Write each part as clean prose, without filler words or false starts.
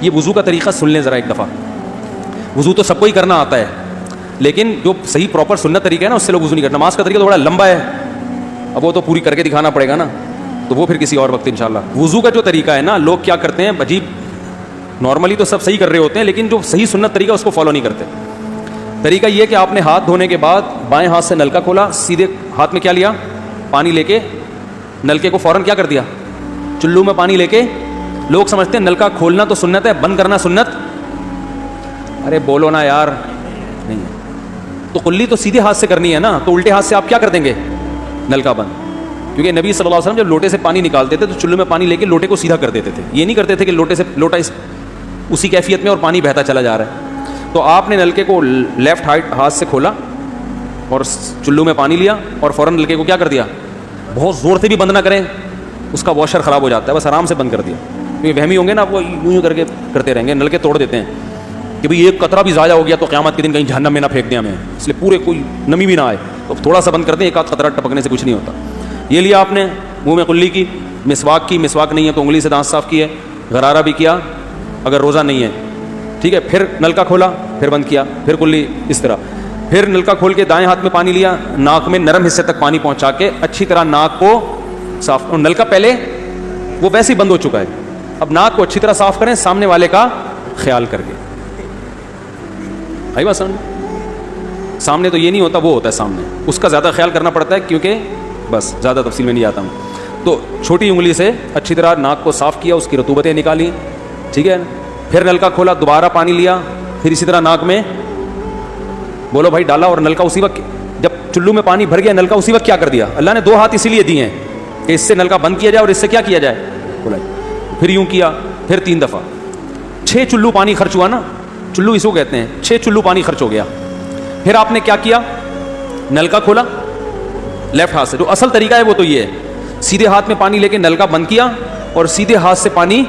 یہ وضو کا طریقہ سن لیں ذرا ایک دفعہ. وضو تو سب کو ہی کرنا آتا ہے, لیکن جو صحیح پراپر سنت طریقہ ہے نا اس سے لوگ وضو نہیں کرتے. نماز کا طریقہ تو بڑا لمبا ہے, اب وہ تو پوری کر کے دکھانا پڑے گا نا, تو وہ پھر کسی اور وقت انشاءاللہ. وضو کا جو طریقہ ہے نا, لوگ کیا کرتے ہیں عجیب, نارملی تو سب صحیح کر رہے ہوتے ہیں, لیکن جو صحیح سنت طریقہ اس کو فالو نہیں کرتے. طریقہ یہ کہ آپ نے ہاتھ دھونے کے بعد بائیں ہاتھ سے نلکا کھولا, سیدھے ہاتھ میں کیا لیا, پانی لے کے نلکے کو فوراً کیا کر دیا, چلو میں پانی لے کے. لوگ سمجھتے ہیں نلکا کھولنا تو سنت ہے, بند کرنا سنت. ارے بولو نا یار, نہیں ہے. تو کلی تو سیدھے ہاتھ سے کرنی ہے نا, تو الٹے ہاتھ سے آپ کیا کر دیں گے, نلکا بند. کیونکہ نبی صلی اللہ علیہ وسلم جب لوٹے سے پانی نکالتے تھے تو چلو میں پانی لے کے لوٹے کو سیدھا کر دیتے تھے. یہ نہیں کرتے تھے کہ لوٹے سے لوٹا اسی کیفیت میں اور پانی بہتا چلا جا رہا ہے. تو آپ نے نلکے کو لیفٹ ہاتھ سے کھولا اور چلو میں پانی لیا اور فوراً نلکے کو کیا کر دیا, بہت زور سے بھی بند نہ کریں, اس کا واشر خراب ہو جاتا ہے, بس آرام سے بند کر دیا. کیونکہ وہمی ہوں گے نا, وہ یوں کر کے کرتے رہیں گے, نلکے توڑ دیتے ہیں کہ بھئی ایک قطرہ بھی ضائع ہو گیا تو قیامت کے دن کہیں جہنم میں نہ پھینک دیں ہمیں, اس لیے پورے کوئی نمی بھی نہ آئے, تو تھوڑا سا بند کر دیں, ایک آدھ قطرہ ٹپکنے سے کچھ نہیں ہوتا. یہ لیا آپ نے, منہ میں کلی کی, مسواک کی, مسواک نہیں ہے تو انگلی سے دانت صاف کیے, غرارہ بھی کیا اگر روزہ نہیں ہے, ٹھیک ہے. پھر نلکا کھولا, پھر بند کیا, پھر کلی, اس طرح. پھر نلکا کھول کے دائیں ہاتھ میں پانی لیا, ناک میں نرم حصے تک پانی پہنچا کے اچھی طرح ناک کو صاف. اور نلکا پہلے وہ ویسے ہی بند ہو چکا ہے, اب ناک کو اچھی طرح صاف کریں سامنے والے کا خیال کر کے. آئی بات سمجھ؟ سامنے تو یہ نہیں ہوتا, وہ ہوتا ہے سامنے, اس کا زیادہ خیال کرنا پڑتا ہے, کیونکہ بس زیادہ تفصیل میں نہیں جاتا ہوں. تو چھوٹی انگلی سے اچھی طرح ناک کو صاف کیا, اس کی رطوبتیں نکالی, ٹھیک ہے. پھر نلکا کھولا, دوبارہ پانی لیا, پھر اسی طرح ناک میں بولو بھائی ڈالا, اور نلکا اسی وقت جب چلو میں پانی بھر گیا, نلکا اسی وقت کیا کر دیا. اللہ نے دو ہاتھ اسی لیے دیے ہیں کہ اس سے نلکا بند کیا جائے اور اس سے کیا کیا جائے, بولا. پھر یوں کیا, پھر 3 دفعہ, 6 چلو پانی خرچ ہوا نا, چلو اس کو کہتے ہیں, 6 چلو پانی خرچ ہو گیا. پھر آپ نے کیا کیا, نلکا کھولا لیفٹ ہاتھ سے, جو اصل طریقہ ہے وہ تو یہ ہے, سیدھے ہاتھ میں پانی لے کے نلکا بند کیا اور سیدھے ہاتھ سے پانی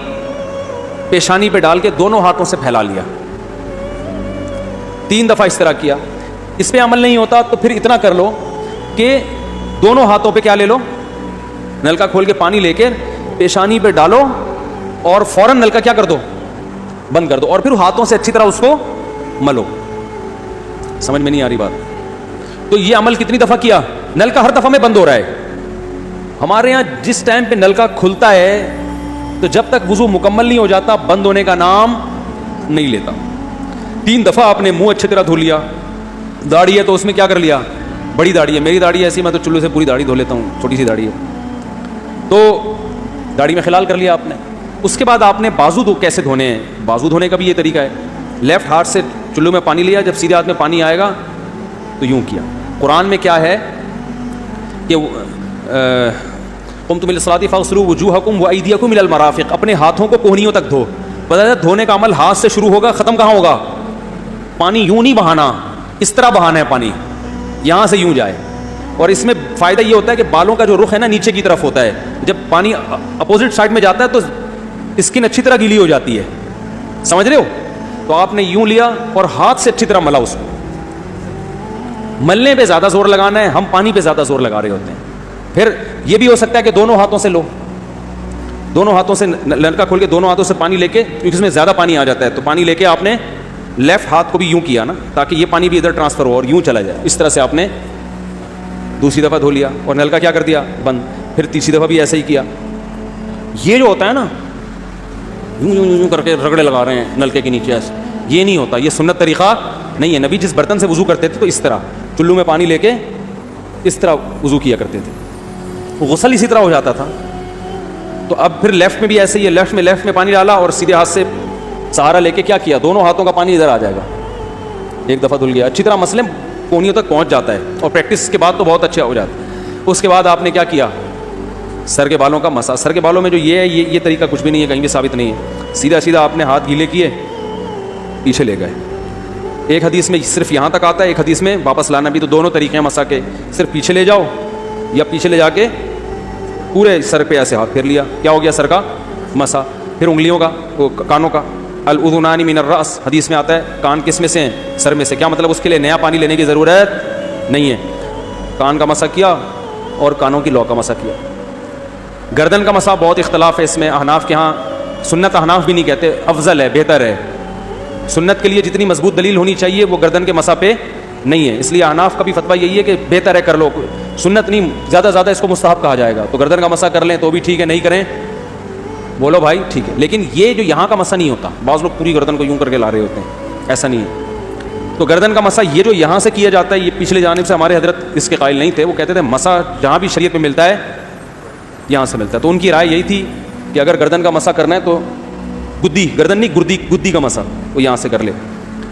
پیشانی پہ ڈال کے دونوں ہاتھوں سے پھیلا لیا. 3 دفعہ اس طرح کیا. اس پہ عمل نہیں ہوتا تو پھر اتنا کر لو کہ دونوں ہاتھوں پہ کیا لے لو, نلکا کھول کے پانی لے کے پیشانی پہ ڈالو اور فوراً نلکا کیا کر دو, بند کر دو, اور پھر ہاتھوں سے اچھی طرح اس کو ملو. سمجھ میں نہیں آ رہی بات؟ تو یہ عمل کتنی دفعہ کیا, نلکا ہر دفعہ میں بند ہو رہا ہے. ہمارے یہاں جس ٹائم پہ نلکا کھلتا ہے تو جب تک وضو مکمل نہیں ہو جاتا بند ہونے کا نام نہیں لیتا. 3 دفعہ آپ نے منہ اچھی طرح دھو لیا. داڑھی ہے تو اس میں کیا کر لیا, بڑی داڑھی ہے, میری داڑھی ایسی, میں تو چلو سے پوری داڑھی دھو لیتا ہوں, چھوٹی سی داڑھی ہے, تو داڑھی میں خلال کر لیا آپ نے. اس کے بعد آپ نے بازو کیسے دھونے ہیں, بازو دھونے کا بھی یہ طریقہ ہے. لیفٹ ہاتھ سے چلو میں پانی لیا, جب سیدھے ہاتھ میں پانی آئے گا تو یوں کیا. قرآن میں کیا ہے کہ قمتم للصلاۃ فاغسلوا وجوہکم وایدیکم الی المرافق, اپنے ہاتھوں کو کوہنیوں تک دھو. پتہ ہے دھونے کا عمل ہاتھ سے شروع ہوگا, ختم کہاں ہوگا, پانی یوں نہیں بہانا, اس طرح بہانا ہے پانی, یہاں سے یوں جائے. اور اس میں فائدہ یہ ہوتا ہے کہ بالوں کا جو رخ ہے نا نیچے کی طرف ہوتا ہے, جب پانی اپوزٹ سائڈ میں جاتا ہے تو اسکن اچھی طرح گیلی ہو جاتی ہے, سمجھ رہے ہو. تو آپ نے یوں لیا اور ہاتھ سے اچھی طرح ملا اس کو. ملنے پہ زیادہ زور لگانا ہے, ہم پانی پہ زیادہ زور لگا رہے ہوتے ہیں. پھر یہ بھی ہو سکتا ہے کہ دونوں ہاتھوں سے لو, دونوں ہاتھوں سے نلکا کھول کے دونوں ہاتھوں سے پانی لے کے, کیونکہ اس میں زیادہ پانی آ جاتا ہے, تو پانی لے کے آپ نے لیفٹ ہاتھ کو بھی یوں کیا نا, تاکہ یہ پانی بھی ادھر ٹرانسفر ہو اور یوں چلا جائے. اس طرح سے آپ نے دوسری دفعہ دھو لیا اور نلکا کیا کر دیا, بند. پھر تیسری دفعہ بھی ایسے ہی کیا. یہ جو ہوتا ہے نا یوں یوں یوں کر کے رگڑے لگا رہے ہیں نلکے کے نیچے, ایسے یہ نہیں ہوتا, یہ سنت طریقہ نہیں ہے. نبی جس برتن سے وضو کرتے تھے تو اس طرح چلو میں پانی لے کے اس طرح وضو کیا کرتے تھے, غسل اسی طرح ہو جاتا تھا. تو اب پھر لیفٹ میں بھی ایسے ہی ہے, لیفٹ میں پانی ڈالا اور سیدھے ہاتھ سے سہارا لے کے کیا کیا, دونوں ہاتھوں کا پانی ادھر آ جائے گا. 1 دفعہ دھل گیا, اچھی طرح مسئلے کونیوں تک پہنچ جاتا ہے, اور پریکٹس کے بعد تو بہت اچھا ہو جاتا ہے. اس کے بعد آپ نے کیا کیا, سر کے بالوں کا مسا. سر کے بالوں میں جو یہ ہے یہ طریقہ کچھ بھی نہیں ہے, کہیں بھی ثابت نہیں ہے. سیدھا آپ نے ہاتھ گیلے کیے, پیچھے لے گئے. ایک حدیث میں صرف یہاں تک آتا ہے, ایک حدیث میں واپس لانا بھی. تو دونوں طریقے ہیں مسا کے, صرف پیچھے لے جاؤ یا پیچھے لے جا کے پورے سر پہ ایسے ہاتھ پھیر لیا, کیا ہو گیا سر کا مسا. پھر انگلیوں کا, کانوں کا, الاذنان من الراس حدیث میں آتا ہے, کان کس میں سے ہیں, سر میں سے. کیا مطلب اس کے لیے نیا پانی لینے کی ضرورت نہیں ہے. کان کا مسا کیا اور کانوں کی لو کا مسا کیا. گردن کا مسا بہت اختلاف ہے اس میں, احناف کے ہاں سنت احناف بھی نہیں کہتے، افضل ہے، بہتر ہے. سنت کے لیے جتنی مضبوط دلیل ہونی چاہیے وہ گردن کے مسح پہ نہیں ہے. اس لیے احناف کا بھی فتویٰ یہی ہے کہ بہتر ہے کر لو، سنت نہیں، زیادہ زیادہ اس کو مستحب کہا جائے گا. تو گردن کا مسح کر لیں تو بھی ٹھیک ہے، نہیں کریں بولو بھائی ٹھیک ہے. لیکن یہ جو یہاں کا مسح نہیں ہوتا، بعض لوگ پوری گردن کو یوں کر کے لا رہے ہوتے ہیں، ایسا نہیں ہے. تو گردن کا مسح یہ جو یہاں سے کیا جاتا ہے، یہ پچھلے جانب سے ہمارے حضرت اس کے قائل نہیں تھے. وہ کہتے تھے مسح جہاں بھی شریعت میں ملتا ہے یہاں سے ملتا ہے. تو ان کی رائے یہی تھی کہ اگر گردن کا مسح کرنا ہے تو گدی، گردن نہیں گدی کا مسح وہ یہاں سے کر لے.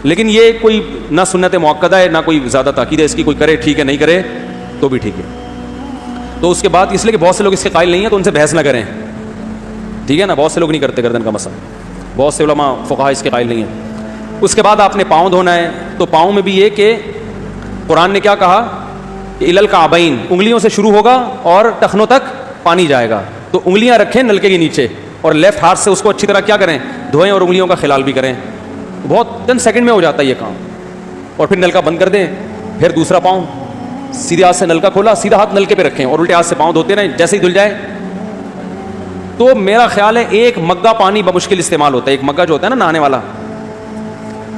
لیکن یہ کوئی نہ سنت مؤکدہ ہے نہ کوئی زیادہ تاکید ہے اس کی، کوئی کرے ٹھیک ہے، نہیں کرے تو بھی ٹھیک ہے. تو اس کے بعد اس لیے کہ بہت سے لوگ اس کے قائل نہیں ہیں تو ان سے بحث نہ کریں، ٹھیک ہے نا. بہت سے لوگ نہیں کرتے گردن کا مسح، بہت سے علماء فقہاء اس کے قائل نہیں ہیں. اس کے بعد آپ نے پاؤں دھونا ہے. تو پاؤں میں بھی یہ کہ قرآن نے کیا کہا کہ الل کعبین، انگلیوں سے شروع ہوگا اور ٹخنوں تک پانی جائے گا. تو انگلیاں رکھیں نلکے کے نیچے اور لیفٹ ہاتھ سے اس کو اچھی طرح کیا کریں، دھوئیں اور انگلیوں کا خلال بھی کریں. بہت چند سیکنڈ میں ہو جاتا ہے یہ کام. اور پھر نلکا بند کر دیں. پھر دوسرا پاؤں سیدھے ہاتھ سے نلکا کھولا، سیدھا ہاتھ نلکے پہ رکھیں اور الٹے ہاتھ سے پاؤں دھوتے رہیں جیسے ہی دھل جائے. تو میرا خیال ہے ایک مگا پانی بمشکل استعمال ہوتا ہے، ایک مگا جو ہوتا ہے نا نہانے والا.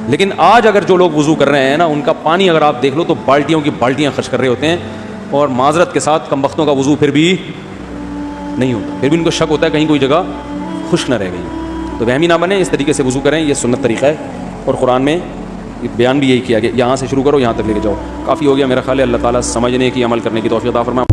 لیکن آج اگر جو لوگ وضو کر رہے ہیں نا، ان کا پانی اگر آپ دیکھ لو تو بالٹیوں کی بالٹیاں خرچ کر رہے ہوتے ہیں. اور معذرت کے ساتھ کم بختوں کا وضو پھر بھی نہیں ہوتا، پھر بھی ان کو شک ہوتا ہے کہیں کوئی جگہ خشک نہ رہ گئی. تو وہمی نہ بنیں، اس طریقے سے وضو کریں، یہ سنت طریقہ ہے. اور قرآن میں بیان بھی یہی کیا کہ یہاں سے شروع کرو یہاں تک لے کے جاؤ. کافی ہو گیا میرا خیال ہے. اللہ تعالیٰ سمجھنے کی، عمل کرنے کی توفیق عطا فرمائے.